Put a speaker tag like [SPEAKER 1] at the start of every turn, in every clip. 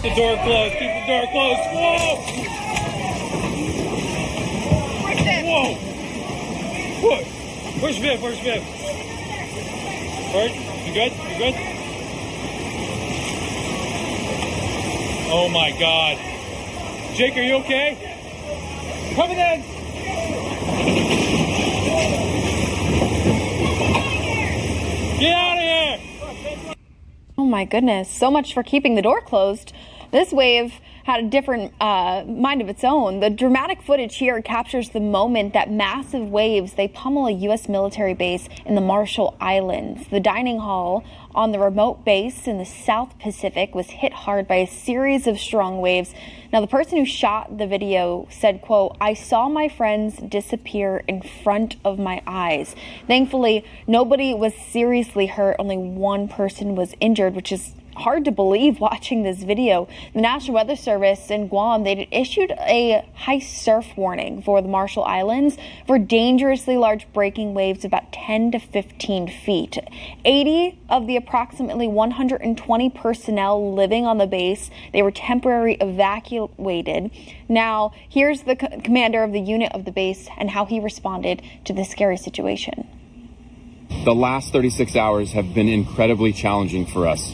[SPEAKER 1] the door closed. Keep the door closed. Whoa! Whoa! What? Where's Viv? Where's Viv? Bert, you good? You good? Oh my God. Jake, are you okay? Coming in. Get out of here!
[SPEAKER 2] Oh my goodness, so much for keeping the door closed. This wave had a different mind of its own. The dramatic footage here captures the moment that massive waves, they pummel a U.S. military base in the Marshall Islands. The dining hall on the remote base in the South Pacific was hit hard by a series of strong waves. Now, the person who shot the video said, quote, "I saw my friends disappear in front of my eyes." Thankfully, nobody was seriously hurt. Only one person was injured, which is hard to believe watching this video. The National Weather Service in Guam, they issued a high surf warning for the Marshall Islands for dangerously large breaking waves about 10 to 15 feet. 80 of the approximately 120 personnel living on the base, they were temporarily evacuated. Now, here's the commander of the unit of the base and how he responded to this scary situation.
[SPEAKER 3] The last 36 hours have been incredibly challenging for us.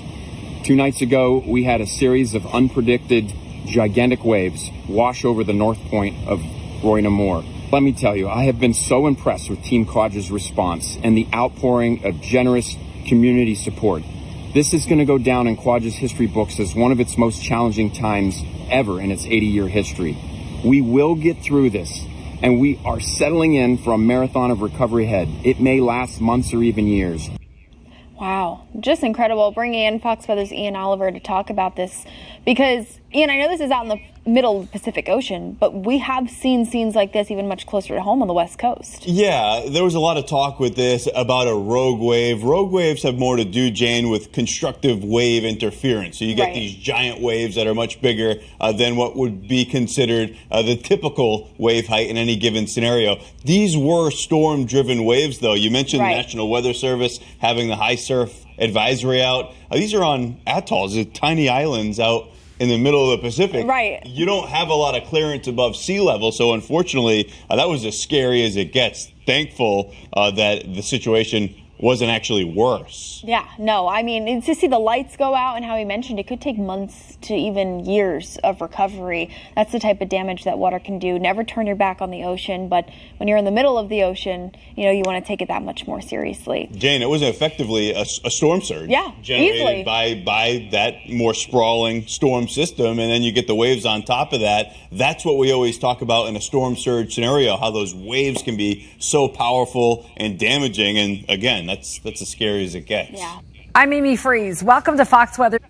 [SPEAKER 3] 2 nights ago, we had a series of unpredicted, gigantic waves wash over the north point of Roy Namor. Let me tell you, I have been so impressed with Team Quad's response and the outpouring of generous community support. This is going to go down in Quad's history books as one of its most challenging times ever in its 80-year history. We will get through this, and we are settling in for a marathon of recovery ahead. It may last months or even years.
[SPEAKER 2] Wow, just incredible. Bringing in Fox Weather's Ian Oliver to talk about this because, Ian, I know this is out in the middle of the Pacific Ocean, but we have seen scenes like this even much closer to home on the West Coast.
[SPEAKER 4] Yeah, there was a lot of talk with this about a rogue wave. Rogue waves have more to do, Jane, with constructive wave interference. So you get these giant waves that are much bigger than what would be considered the typical wave height in any given scenario. These were storm-driven waves, though. You mentioned the National Weather Service having the high surf advisory out. These are on atolls, tiny islands out in the middle of the Pacific.
[SPEAKER 2] Right.
[SPEAKER 4] You don't have a lot of clearance above sea level, so unfortunately, that was as scary as it gets. Thankful that the situation wasn't actually worse.
[SPEAKER 2] Yeah, no, I mean, to see the lights go out and how he mentioned it could take months to even years of recovery. That's the type of damage that water can do. Never turn your back on the ocean, but when you're in the middle of the ocean, you know, you want to take it that much more seriously.
[SPEAKER 4] Jane, it was effectively a storm surge.
[SPEAKER 2] Yeah,
[SPEAKER 4] generated
[SPEAKER 2] easily.
[SPEAKER 4] by that more sprawling storm system, and then you get the waves on top of that. That's what we always talk about in a storm surge scenario, how those waves can be so powerful and damaging. And again, that's as scary as it gets.
[SPEAKER 2] Yeah.
[SPEAKER 5] I'm Amy Freeze. Welcome to Fox Weather.